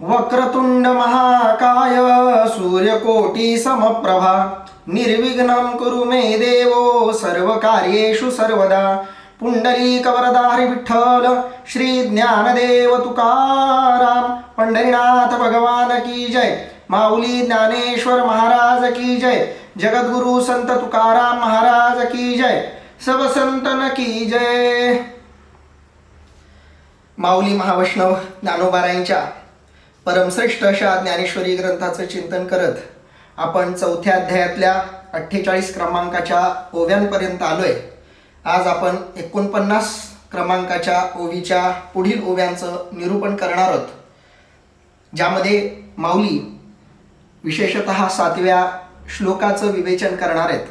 वक्रतुंड महाकाय सूर्यकोटी समप्रभा निर्विघ्नं कुरु मे देवो सर्वकार्येषु सर्वदा. पुंडलीकवरदारि विठ्ठल श्री ज्ञानदेव तुकाराम. पंढरीनाथ भगवान की जय. माऊली ज्ञानेश्वर महाराज की जय. जगद्गुरु संत तुकाराम महाराज की जय. सब संतन की जय. माऊली महावैष्णव ज्ञानोबारायांच्या परमश्रेष्ठ अशा ज्ञानेश्वरी ग्रंथाचं चिंतन करत आपण 4थ्या अध्यायातल्या 48 क्रमांकाच्या ओव्यांपर्यंत आलोय. आज आपण 49 क्रमांकाच्या ओवीच्या पुढील ओव्यांचं निरूपण करणार आहोत, ज्यामध्ये माऊली विशेषतः 7व्या श्लोकाचं विवेचन करणार आहेत.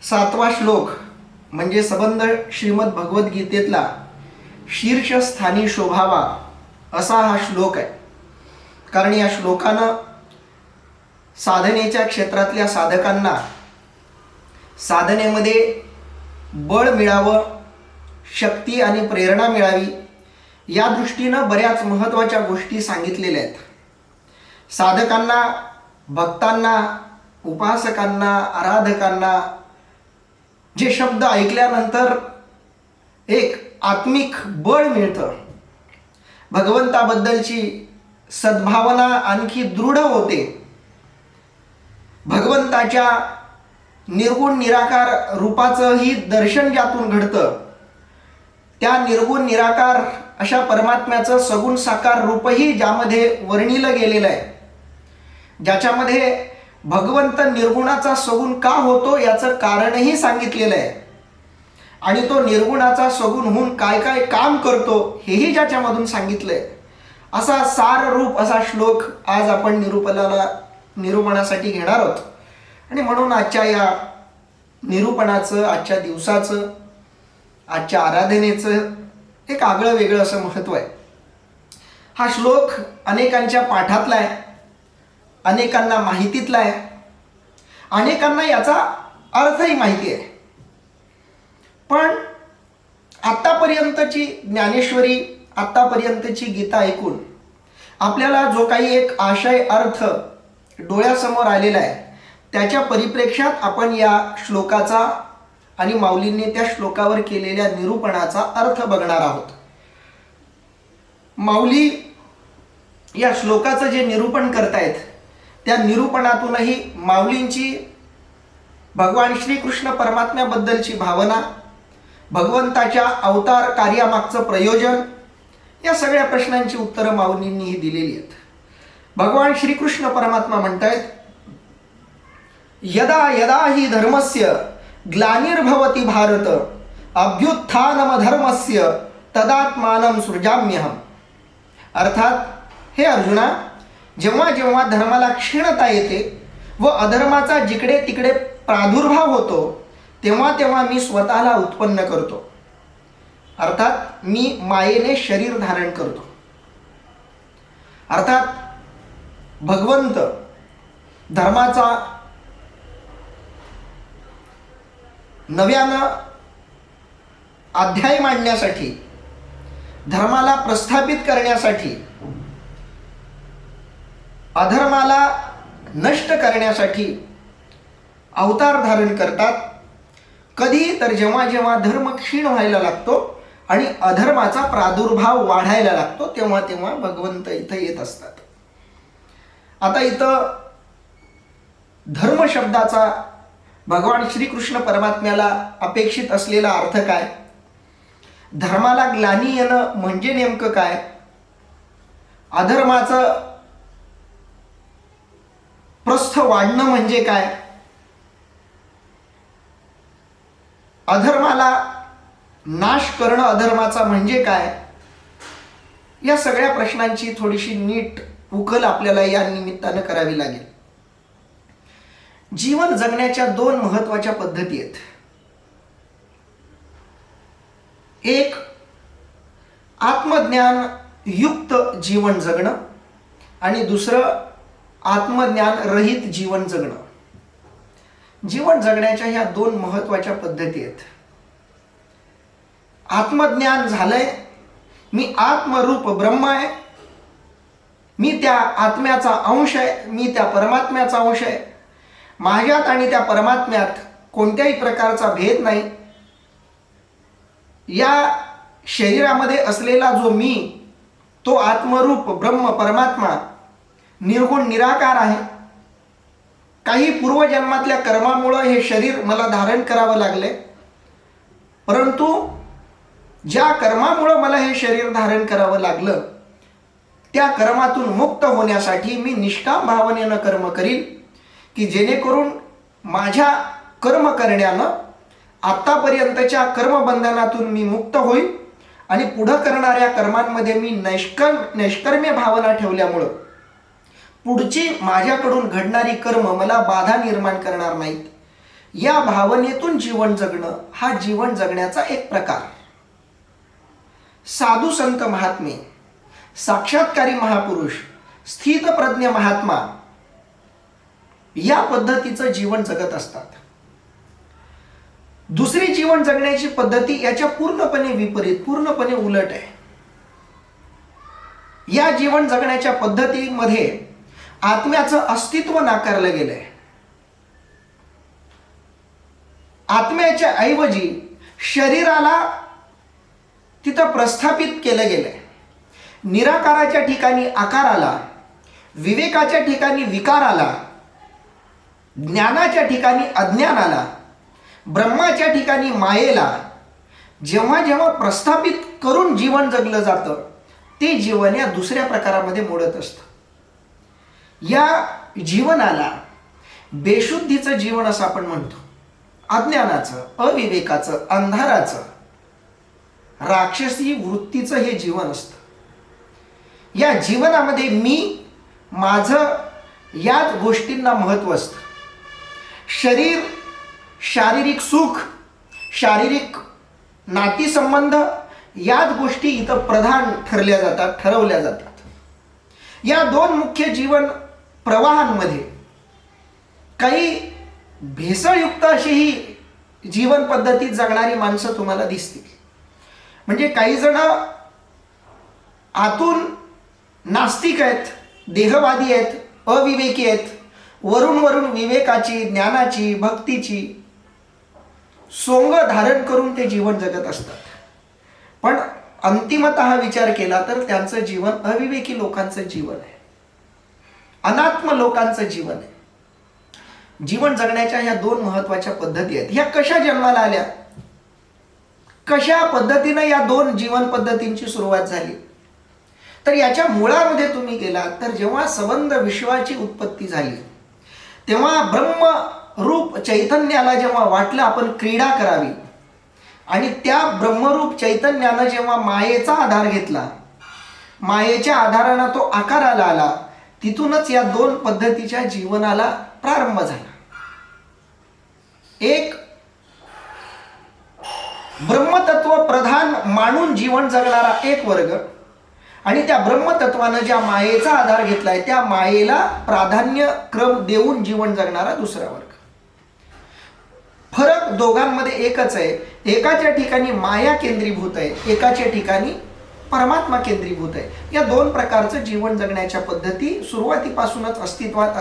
7वा श्लोक म्हणजे सबंध श्रीमद भगवद्गीतेतला शीर्षस्थानी शोभावा असा हा श्लोक आहे. कारण या श्लोकानं साधनेच्या क्षेत्रातल्या साधकांना साधनेमध्ये बळ मिळावं, शक्ती आणि प्रेरणा मिळावी या दृष्टीनं बऱ्याच महत्त्वाच्या गोष्टी सांगितलेल्या आहेत. साधकांना, भक्तांना, उपासकांना, आराधकांना जे शब्द ऐकल्यानंतर एक आत्मिक बळ मिळतं, भगवंताबद्दलची सद्भावना आणखी दृढ होते, भगवंताच्या निर्गुण निराकार रूपाचंही दर्शन ज्यातून घडतं, त्या निर्गुण निराकार अशा परमात्म्याचं सगुण साकार रूपही ज्यामध्ये वर्णिलं गेलेलं आहे, ज्याच्यामध्ये भगवंत निर्गुणाचा सगुण का होतो याचं कारणही सांगितलेलं आहे आणि तो निर्गुणाचा सगुण होऊन काय काय काम करतो हेही ज्याच्यामधून सांगितलंय. असा साररूप असा श्लोक आज आपण निरूपणासाठी घेणार आहोत. आणि म्हणून आजच्या या निरूपणाचं, आजच्या दिवसाचं, आजच्या आराधनेचं एक आगळं वेगळं असं महत्त्व आहे. हा श्लोक अनेकांच्या पाठातला आहे, अनेकांना माहितीतला आहे, अनेकांना याचा अर्थही माहिती आहे. पण आत्तापर्यंतची ज्ञानेश्वरी, आत्तापर्यंतची गीता ऐकून आपल्याला जो काही एक आशय, अर्थ डोळ्यासमोर आलेला आहे, त्याच्या परिप्रेक्ष्यात आपण या श्लोकाचा आणि माऊलींनी त्या श्लोकावर केलेल्या निरूपणाचा अर्थ बघणार आहोत. माऊली या श्लोकाचं जे निरूपण करतायत त्या निरूपणातूनही माऊलींची भगवान श्रीकृष्ण परमात्म्याबद्दलची भावना, भगवंताच्या अवतार कार्यामागचं प्रयोजन, या सगळ्या प्रश्नांची उत्तरं माऊलींनीही दिलेली आहेत. भगवान श्रीकृष्ण परमात्मा म्हणतायत, यदा यदा हि धर्मस्य ग्लानिर्भवति भारत अभ्युत्थानमधर्मस्य तदात्मानं सृजाम्यहम. अर्थात हे अर्जुना, जेव्हा जेव्हा धर्माला क्षीणता येते व अधर्माचा जिकडे तिकडे प्रादुर्भाव होतो तेव्हा तेव्हा मी स्वतःला उत्पन्न करतो. अर्थात मी मायेने शरीर धारण करतो. अर्थात भगवंत धर्माचा नव्यानं अध्याय मांडण्यासाठी, धर्माला प्रस्थापित करण्यासाठी, अधर्माला नष्ट करण्यासाठी अवतार धारण करतात. कधी तर जेव्हा जेव्हा धर्म क्षीण व्हायला लागतो आणि अधर्माचा प्रादुर्भाव वाढायला लागतो तेव्हा तेव्हा भगवंत इथं येत असतात. आता इथं धर्म शब्दाचा भगवान श्रीकृष्ण परमात्म्याला अपेक्षित असलेला अर्थ काय? धर्माला ग्लानी येणं म्हणजे नेमकं काय? अधर्माचं प्रस्थ वाढणं म्हणजे काय? अधर्माला नाश करणं अधर्माचा म्हणजे काय? या सगळ्या प्रश्नांची थोडीशी नीट उकल आपल्याला या निमित्तानं करावी लागेल. जीवन जगण्याच्या 2 महत्त्वाच्या पद्धती आहेत. एक आत्मज्ञान युक्त जीवन जगणं आणि दुसरं आत्मज्ञान रहित जीवन जगणं. जीवन जगण्याच्या ह्या 2 महत्त्वाच्या पद्धती आहेत. आत्मज्ञान झालंय, मी आत्मरूप ब्रह्म आहे, मी त्या आत्म्याचा अंश आहे, मी त्या परमात्म्याचा अंश आहे. माझ्यात आणि त्या परमात्म्यात कोणत्याही प्रकारचा भेद नाही. या शरीरामध्ये असलेला जो मी, तो आत्मरूप ब्रह्म परमात्मा निर्गुण निराकार आहे. काही पूर्वजन्मातल्या कर्मामुळं हे शरीर मला धारण करावं लागले, परंतु ज्या कर्मामुळं मला हे शरीर धारण करावं लागलं, त्या कर्मातून मुक्त होण्यासाठी मी निष्काम भावनेनं कर्म करीन, की जेणेकरून माझ्या कर्म करण्यानं आत्तापर्यंतच्या कर्मबंधनातून मी मुक्त होईल आणि पुढं करणाऱ्या कर्मांमध्ये मी नैष्कर्म्य भावना ठेवल्यामुळं पुढची माझ्याकडून घडणारी कर्म मला बाधा निर्माण करणार नाहीत. या भावनेतून जीवन जगणं हा जीवन जगण्याचा एक प्रकार. साधू संत महात्मे, साक्षात्कारी महापुरुष, स्थितप्रज्ञ महात्मा या पद्धतीचं जीवन जगत असतात. दुसरी जीवन जगण्याची पद्धती याच्या पूर्णपणे विपरीत, पूर्णपणे उलट आहे. या जीवन जगण्याच्या पद्धतीमध्ये आत्म्याचं अस्तित्व नाकारलं गेलंय. आत्म्याच्या ऐवजी शरीराला तिथं प्रस्थापित केलं गेलंय. निराकाराच्या ठिकाणी आकार आला, विवेकाच्या ठिकाणी विकार आला, ज्ञानाच्या ठिकाणी अज्ञान आला, ब्रह्माच्या ठिकाणी मायेला. जेव्हा जेव्हा प्रस्थापित करून जीवन जगलं जातं, ते जीवन या दुसऱ्या प्रकारामध्ये मोडत असतं. या जीवनाला बेशुद्धीचं जीवन असं आपण म्हणतो. अज्ञानाचं, अविवेकाचं, अंधाराचं, राक्षसी वृत्तीचं हे जीवन असतं. या जीवनामध्ये मी, माझं याच गोष्टींना महत्त्व असतं. शरीर, शारीरिक सुख, शारीरिक नातीसंबंध याच गोष्टी इथं प्रधान ठरवल्या जातात. या दोन मुख्य जीवन प्रवाहांमध्ये काही भेसळयुक्त अशी ही जीवन पद्धतीत जगणारी माणसं तुम्हाला दिसतील. म्हणजे काही जण आतून नास्तिक आहेत, देहवादी आहेत, अविवेकी आहेत. वरून विवेकाची, ज्ञानाची, भक्तीची सोंग धारण करून ते जीवन जगत असतात. पण अंतिमतः विचार केला तर त्यांचं जीवन अविवेकी लोकांचं जीवन आहे, अनात्म लोकांचं जीवन आहे. जीवन जगण्याच्या ह्या दोन महत्वाच्या पद्धती आहेत. ह्या कशा जन्माला आल्या, कशा पद्धतीनं या दोन जीवन पद्धतींची सुरुवात झाली, तर याच्या मुळामध्ये तुम्ही गेलात तर जेव्हा संबंध विश्वाची उत्पत्ती झाली, तेव्हा ब्रह्मरूप चैतन्याला जेव्हा वाटलं आपण क्रीडा करावी, आणि त्या ब्रह्मरूप चैतन्यानं जेव्हा मायेचा आधार घेतला, मायेच्या आधारानं तो आकाराला आला, तिथूनच या दोन पद्धतीच्या जीवनाला प्रारंभ झाला. एक ब्रह्मतत्व प्रधान मानून जीवन जगणारा एक वर्ग, आणि त्या ब्रह्मतत्वानं ज्या मायेचा आधार घेतलाय त्या मायेला प्राधान्य क्रम देऊन जीवन जगणारा दुसरा वर्ग. फरक दोघांमध्ये एकच आहे. एकाच्या ठिकाणी माया केंद्रीभूत आहे, एकाच्या ठिकाणी परमात्मा केंद्रीभूत आहे. या दोन प्रकारचं जीवन जगण्याच्या पद्धती सुरुवातीपासूनच अस्तित्वात